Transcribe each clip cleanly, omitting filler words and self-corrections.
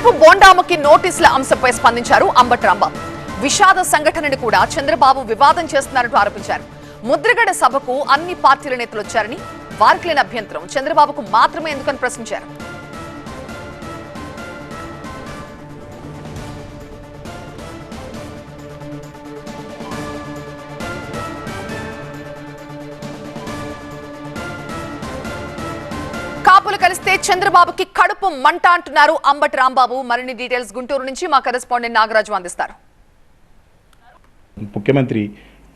మరోవైపు బోండామకి నోటీసుల అంశంపై స్పందించారు అంబటి రాంబాబు. విషాద సంఘటనని కూడా చంద్రబాబు వివాదం చేస్తున్నారంటూ ఆరోపించారు. ముద్రగడ సభకు అన్ని పార్టీల నేతలు వచ్చారని, వారికి లేని అభ్యంతరం చంద్రబాబుకు మాత్రమే ఎందుకని ప్రశ్నించారు. కాపులు కలిస్తే చంద్రబాబుకి కడుపు మంట అంటున్నారు అంబటి రాంబాబు. మరిన్ని డీటెయిల్స్ గుంటూరు నుంచి మా కరెస్పాండెంట్ నాగరాజు అందిస్తారు. ముఖ్యమంత్రి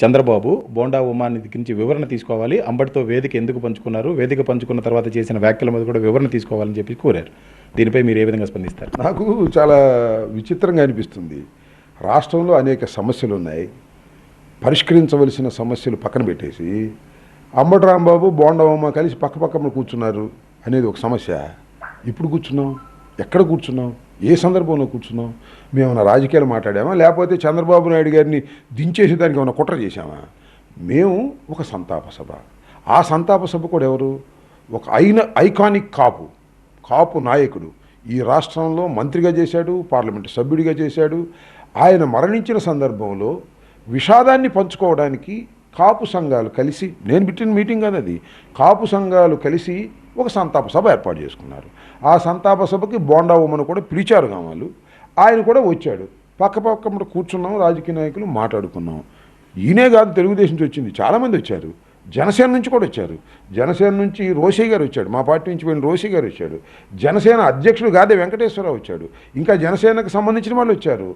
చంద్రబాబు బోండా ఉమాని గురించి వివరణ తీసుకోవాలి, అంబటితో వేదిక ఎందుకు పంచుకున్నారు, వేదిక పంచుకున్న తర్వాత చేసిన వ్యాఖ్యల మీద కూడా వివరణ తీసుకోవాలని చెప్పి కోరారు. దీనిపై మీరు ఏ విధంగా స్పందిస్తారు? నాకు చాలా విచిత్రంగా అనిపిస్తుంది. రాష్ట్రంలో అనేక సమస్యలు ఉన్నాయి. పరిష్కరించవలసిన సమస్యలు పక్కన పెట్టేసి అంబటి రాంబాబు బోండా ఉమ కలిసి పక్కన కూర్చున్నారు అనేది ఒక సమస్య. ఇప్పుడు కూర్చున్నాం, ఎక్కడ కూర్చున్నాం, ఏ సందర్భంలో కూర్చున్నాం? మేము ఏమైనా రాజకీయాలు మాట్లాడామా, లేకపోతే చంద్రబాబు నాయుడు గారిని దించేసేదానికి ఏమైనా కుట్ర చేశామా? మేము ఒక సంతాప సభ. ఆ సంతాప సభ కూడా ఎవరు? ఒక ఐకానిక్ కాపు నాయకుడు. ఈ రాష్ట్రంలో మంత్రిగా చేశాడు, పార్లమెంటు సభ్యుడిగా చేశాడు. ఆయన మరణించిన సందర్భంలో విషాదాన్ని పంచుకోవడానికి కాపు సంఘాలు కలిసి, నేను పెట్టిన మీటింగ్ అనేది, కాపు సంఘాలు కలిసి ఒక సంతాప సభ ఏర్పాటు చేసుకున్నారు. ఆ సంతాప సభకి బోండా ఉమ్మను కూడా పిలిచారు కావాలి. ఆయన కూడా వచ్చాడు. పక్క కూర్చున్నాం, రాజకీయ నాయకులు మాట్లాడుకున్నాం. ఈయనే కాదు, తెలుగుదేశం నుంచి వచ్చింది చాలామంది వచ్చారు, జనసేన నుంచి కూడా వచ్చారు. జనసేన నుంచి రోషయ్య గారు వచ్చాడు, మా పార్టీ నుంచి పోయిన రోషయ్య గారు వచ్చాడు. జనసేన అధ్యక్షుడు గాదే వెంకటేశ్వరరావు వచ్చాడు. ఇంకా జనసేనకు సంబంధించిన వాళ్ళు వచ్చారు.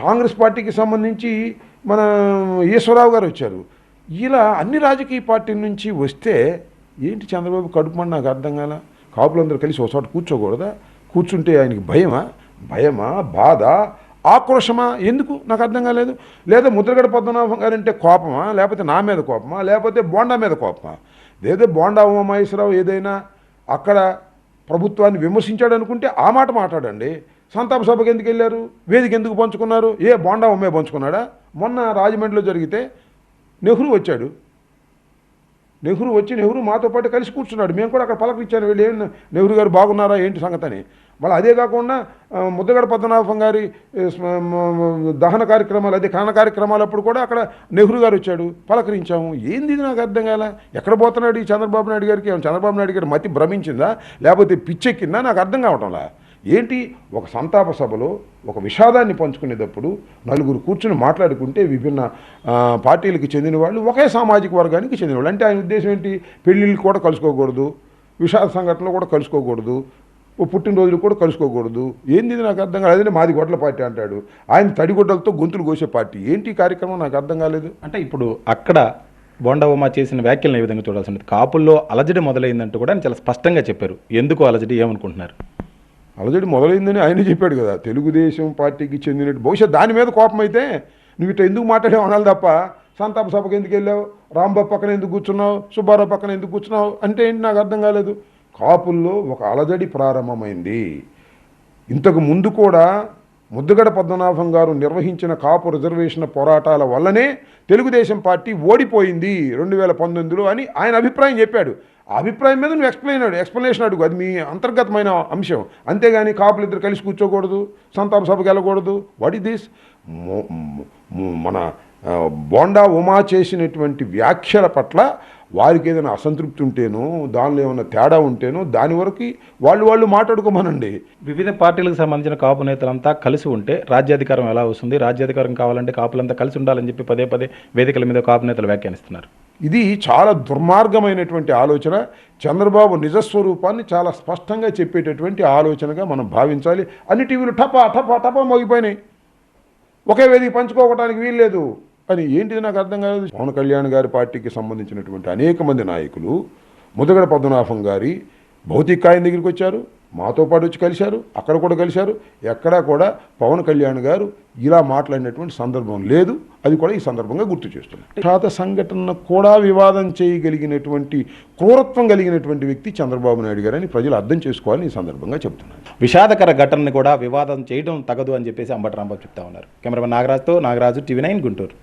కాంగ్రెస్ పార్టీకి సంబంధించి మన ఈశ్వరరావు గారు వచ్చారు. ఇలా అన్ని రాజకీయ పార్టీల నుంచి వస్తే ఏంటి చంద్రబాబు కడుపు నాకు అర్థం కాల. కాపులందరూ కలిసి ఒకచోట కూర్చోకూడదా? కూర్చుంటే ఆయనకి భయమా, బాధ, ఆక్రోశమా? ఎందుకు నాకు అర్థం కాలేదు. లేదా ముద్రగడ పద్మనాభం గారంటే కోపమా, లేకపోతే నా మీద కోపమా, లేకపోతే బోండా మీద కోపమా? లేదా బోండా ఉమామహేశ్వరరావు ఏదైనా అక్కడ ప్రభుత్వాన్ని విమర్శించాడు అనుకుంటే ఆ మాట మాట్లాడండి. సంతాప సభకు ఎందుకు వెళ్ళారు? వేదిక ఎందుకు పంచుకున్నారు? ఏ బోండా ఉమ్మే పంచుకున్నాడా? మొన్న రాజమండ్రిలో జరిగితే నెహ్రూ వచ్చాడు. నెహ్రూ మాతో పాటు కలిసి కూర్చున్నాడు. మేము కూడా అక్కడ పలకరించాను, వీళ్ళు ఏం నెహ్రూ గారు బాగున్నారా ఏంటి సంగతి అని. మళ్ళీ అదే కాకుండా ముద్రగడ పద్మనాభం గారి దహన కార్యక్రమాలు, అదే ఖనన కార్యక్రమాలప్పుడు కూడా అక్కడ నెహ్రూ గారు వచ్చాడు, పలకరించాము. ఏంది ఇది నాకు అర్థం కాల. ఎక్కడ పోతున్నాడు ఈ చంద్రబాబు నాయుడు గారికి? చంద్రబాబు నాయుడు గారి మతి భ్రమించిందా, లేకపోతే పిచ్చెక్కిందా? నాకు అర్థం కావటంలా. ఏంటి, ఒక సంతాప సభలో ఒక విషాదాన్ని పంచుకునేటప్పుడు నలుగురు కూర్చుని మాట్లాడుకుంటే విభిన్న పార్టీలకు చెందిన వాళ్ళు, ఒకే సామాజిక వర్గానికి చెందిన వాళ్ళు. అంటే ఆయన ఉద్దేశం ఏంటి? పెళ్ళిళ్ళు కూడా కలుసుకోకూడదు, విషాద సంఘటనలు కూడా కలుసుకోకూడదు, ఓ పుట్టినరోజులు కూడా కలుసుకోకూడదు. ఏంది ఇది నాకు అర్థం కాలేదు. మాది గొడ్ల పార్టీ అంటాడు, ఆయన తడిగొడ్డలతో గొంతులు కోసే పార్టీ. ఏంటి కార్యక్రమం నాకు అర్థం కాలేదు. అంటే ఇప్పుడు అక్కడ బోండా ఉమా చేసిన వ్యాఖ్యలను ఏ విధంగా చూడాల్సి ఉంటుంది? కాపుల్లో అలజడి మొదలైందంటూ కూడా ఆయన చాలా స్పష్టంగా చెప్పారు. ఎందుకు అలజడి, ఏమనుకుంటున్నారు? అలజడి మొదలైందని ఆయన చెప్పాడు కదా, తెలుగుదేశం పార్టీకి చెందినట్టు. బహుశా దాని మీద కోపం అయితే నువ్వు ఇట్లా ఎందుకు మాట్లాడావు అనాలి తప్ప, సంతాప సభకు ఎందుకు వెళ్ళావు, రాంబాబు పక్కన ఎందుకు కూర్చున్నావు, సుబ్బారావు పక్కన ఎందుకు కూర్చున్నావు అంటే ఏంటి నాకు అర్థం కాలేదు. కాపుల్లో ఒక అలజడి ప్రారంభమైంది. ఇంతకు ముందు కూడా ముద్రగడ పద్మనాభం గారు నిర్వహించిన కాపు రిజర్వేషన్ పోరాటాల వల్లనే తెలుగుదేశం పార్టీ ఓడిపోయింది 2019లో అని ఆయన అభిప్రాయం చెప్పాడు. ఆ అభిప్రాయం మీద నువ్వు ఎక్స్ప్లెనేషన్ అడుగు, అది మీ అంతర్గతమైన అంశం. అంతేగాని కాపులు ఇద్దరు కలిసి కూర్చోకూడదు, సంతాప సభకి వెళ్ళకూడదు. What is this? మన బోండా ఉమా చేసినటువంటి వ్యాఖ్యల పట్ల వారికి ఏదైనా అసంతృప్తి ఉంటేనో, దానిలో ఏమైనా తేడా ఉంటేనో దాని వరకు వాళ్ళు మాట్లాడుకోమనండి. వివిధ పార్టీలకు సంబంధించిన కాపు నేతలంతా కలిసి ఉంటే రాజ్యాధికారం ఎలా వస్తుంది? రాజ్యాధికారం కావాలంటే కాపులంతా కలిసి ఉండాలని చెప్పి పదే వేదికల మీద కాపు నేతలు వ్యాఖ్యానిస్తున్నారు. ఇది చాలా దుర్మార్గమైనటువంటి ఆలోచన. చంద్రబాబు నిజస్వరూపాన్ని చాలా స్పష్టంగా చెప్పేటటువంటి ఆలోచనగా మనం భావించాలి. అన్ని టీవీలు టపా మోగిపోయినాయి, ఒకే వేదిక పంచుకోవటానికి వీల్లేదు అని. ఏంటిది నాకు అర్థం కాలేదు. పవన్ కళ్యాణ్ గారి పార్టీకి సంబంధించినటువంటి అనేక మంది నాయకులు ముద్రగడ పద్మనాభం గారి భౌతిక ఆయన దగ్గరికి వచ్చారు, మాతో పాటు వచ్చి కలిశారు, అక్కడ కూడా కలిశారు. ఎక్కడా కూడా పవన్ కళ్యాణ్ గారు ఇలా మాట్లాడినటువంటి సందర్భం లేదు. అది కూడా ఈ సందర్భంగా గుర్తు చేస్తున్నారు. విషాద సంఘటన కూడా వివాదం చేయగలిగినటువంటి క్రూరత్వం కలిగినటువంటి వ్యక్తి చంద్రబాబు నాయుడు గారు అని ప్రజలు అర్థం చేసుకోవాలని ఈ సందర్భంగా చెప్తున్నారు. విషాదకర ఘటనని కూడా వివాదం చేయడం తగదు అని చెప్పేసి అంబటి రాంబాబు చెప్తా ఉన్నారు. కెమెరామెన్ నాగరాజుతో నాగరాజు, TV9 గుంటూరు.